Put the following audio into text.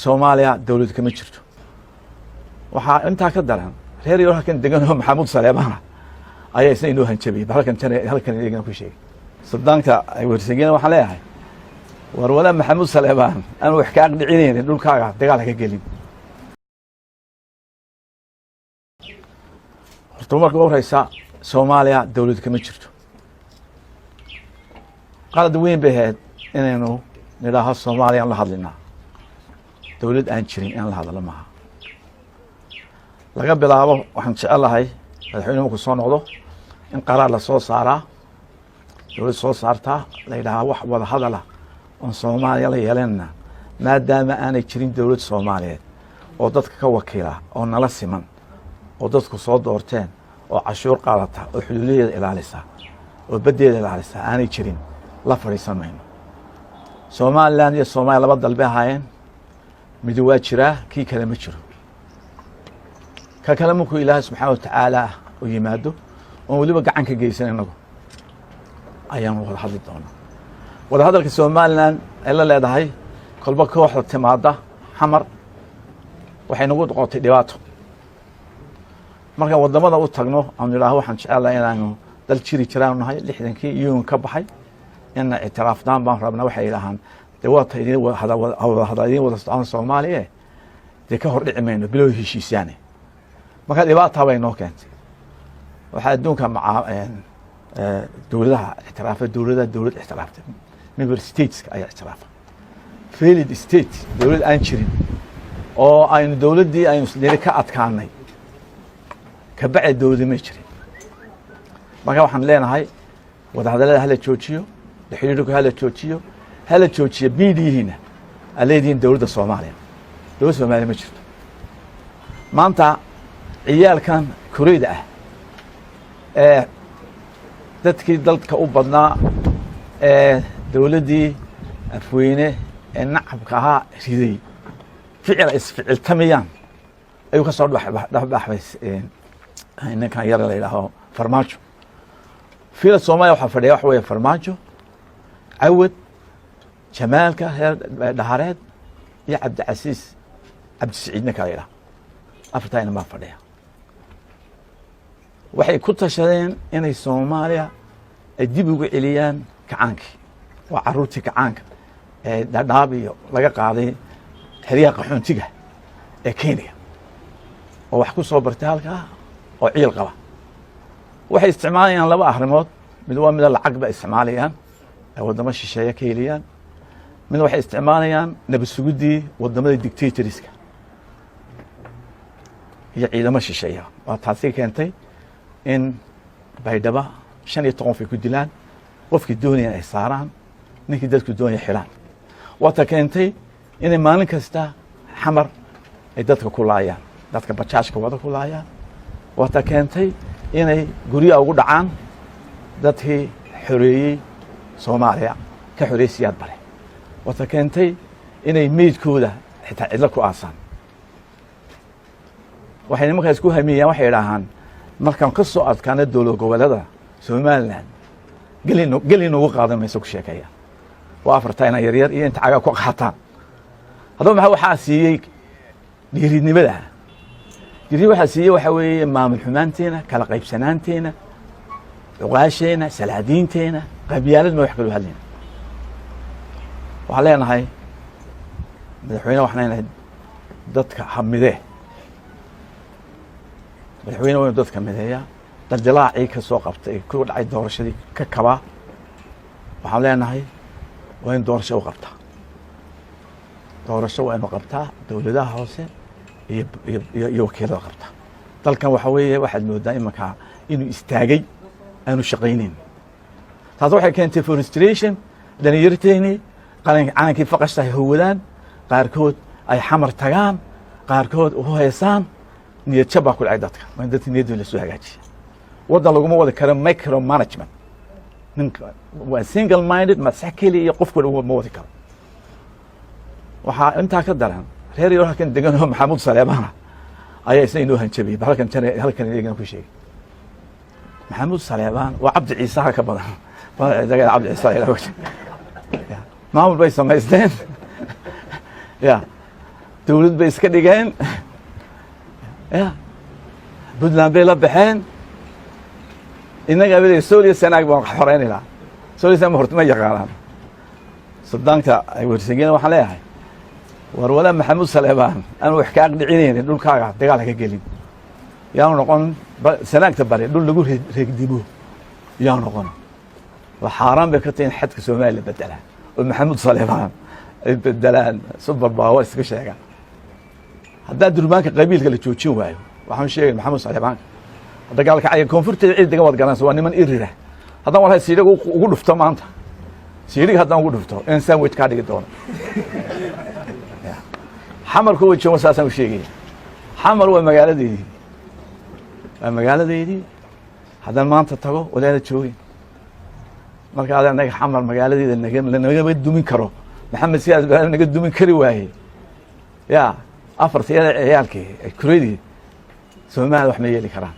Soomaaliya dawlad kama jirto. Waxaa intaa ka daran reer yar halkan degan oo Maxamuud Saleebaan ayaa isna inoo hanjabay halkan iyaga ku sheegay. Suudaanka ay warsigeen waxa leeyahay war wala Maxamuud Saleebaan aan wax ka aqdicinayn dhulkaaga dagaal ka gelin. Horta marka ugu horeysa Soomaaliya dawlad kama jirto. qalad weyn bay ahayd inaynu nidhaaho Soomaaliya la hadlinaa. dawlad aan jirin in la hadlo maaha. laga bilaabo waxaan jecelahay madaxweynuhu ku soo noqdo in qaraar la soo saaraa dawlad soo saartaa la yidhaahaa wax wada hadala oon Soomaaliya la yeelanna maadaama aanay jirin dawlad Soomaaliyeed oo dadka ka wakiila oo nala siman oo dadku soo doorteen oo cashuur qaadata oo xuduudiyeeda ilaalisa oo badeeda ilaalisa aanay jirin la fariisan mayno. Somaliland iyo Soomaaliya laba dalbe ahaayeen mid waa jiraa kii kale ma jiro. ka kale markuu Ilaahay subxaanahu wa tacaala u yimaado oo waliba gacan ka geysan inagu ayaan wada hadli doonaa. wada hadalka Somaliland ay la leedahay kolba kooxda timaada xamar waxay nagu noqotay dhibaato. marka wadamada u tagno aan ilaahay waxaan jecelahay inaanu dal jiri jiraan nahay 60kii iyuu ka baxay in i'tiraafnaan baan rabnaa waxay ilaahan dawladda idin wada socon Soomaaliya de ka hor dhici mayno bilow heshiisyaane. marka dhibaato bay noo keentay. waxa adduunka dawladaha i'tiraafa dawlad i'tiraaftay member states ay i'tiraafa failed state dawlad aan jirin oo aynu dawladii aynu isleeyahay ka adkaanay ka bacay dawladii ma jirin. marka waxaan leenahay wada hadalada hala joojiyo xiriirku hala joojiyo biidihiina aleedin dawladda Soomaaliya ma jirto. maanta ciyaalkan Koreeda ah dadkii dalka u badnaa dawladii afweyne nacabka ahaa riday ficiltamiyaan ayuu ka soo dhaxbay ninkan yar la yiraahdo Farmaajo. fiila Soomaaliya waxa fadhiya wax weeye Farmaajo عود جمالك دهارات يا عبد العزيز عبد السعيد نكايرا أفتاين ما فديها waxay ku tashadeen inay Soomaaliya dib ugu celiyaan kacaanki waa caruurtii kacaanka Dadaab iyo laga qaaday xiriyaha qaxoontiga Kenya oo wax ku soo bartay halka oo ciil qaba. waxay isticmaalayaan laba arrimood mid waa mid lacag ba isticmaalayaan wadamo shisheeye ka heliyaan mid waxay isticmaalayaan nabad sugidii wadamada dictatorska iyo ciidamo shisheeye. waa taasi keentay in baydhaba 15 qof ku dilaan qofkii doonaya ay saaraan ninkii dadku doonaya xiraan. waa ta keentay in maalin kasta xamar ay dadka ku laayaan dadka bajaajka wada ku laayaan. waa ta keentay inay guriga ugu dhacaan dadkii xoreeyay Soomaaliya ka xoreysiyad bare. waa ta keentay inay meedkooda xitaa cidla ku aasaan. waxay markaas ku hamiyaan waxay yiraahdaan markaan ka soo adkaana dawlad goboleeda Somaliland gelin ugu qaadan mayso ku sheekaya. waa afartayna yar iyo inta caga ku qaataan. hadaba waxa siiyay dhiiridnimada waxa siiyay waxa weeye maamul xumaanteena kala qaybsanaanteena uqaasheena salaadiinteena qabyaalad ma wax kala hadleen. waxaan leenahay madaxweyne waxaan leenahay dadka hamide madaxweyne waa dadka mideeya daldalaacii ka soo qabtay ku dhacay doorashadii ka kaba. waxaan leenahay waa in doorasho u qabtaa dawladaha hoose iyo wakiilada qabta. dalkan waxa weeye waxaad moodaa imanka inuu istaagay aanu shaqaynin. taas waxay keentay frustration dhalinyarteeni caankii faqashta hawadaan qaarkood ay xamar tagaan qaarkood u heesaan niyad jabba ku dhacay dadka. waa dadka niyadooda la soo hagaajiyo. wadan laguma wada karo micro management ninka waa single minded masakili iyo qofku ma wadi karo. waxa intaa ka daran reer yar halkan degan oo Maxamuud Saleebaan ayaa isna inoo hanjabay halkan iyaga ku sheegay. Maxamuud Saleebaan waa Cabdi Ciise ka badan Cabdi Ciise maamul bay samaysteen dawlad bay iska dhigeen ya puntland bay la baxeen innaga abada sooliya sanaag baan xoreynayna sooliya sanaag horta ma yaqaanaan suldaanka ay warsageen waxaan leeyahay war wala maxamuud saleebaan aan wax ka aqdhicinaynin dhulkaaga dagaal ka gelin yaa noqon sanaagta bari dhul lagu reegdibo yaa noqon waxaaran bay ka tahay xadka Soomaaliya bedela oo maxamuud saleebaan ay bedelaan super power iska sheega hadda durbaanka qabiilka la joojin waayo waxaan sheegay maxamuud saleebaan dagaalka ay koonfurta ciidaga wad galaan waa niman irira hadda walaal siidhiga ugu dhufto maanta siidhiga hadda ugu dhufto in sandwich ka dhigi doono xamarku way joogan saasan u sheegay xamar waa magaaladeedii haddaan maanta tago walaala joogin marka aad anaga xamar magaaladeeda naga dumin karo maxamed siyaas baa naga dumin kari waaye ya afartiyada ciyaalkii kureedii Soomaaliya wax ma yeeli karaan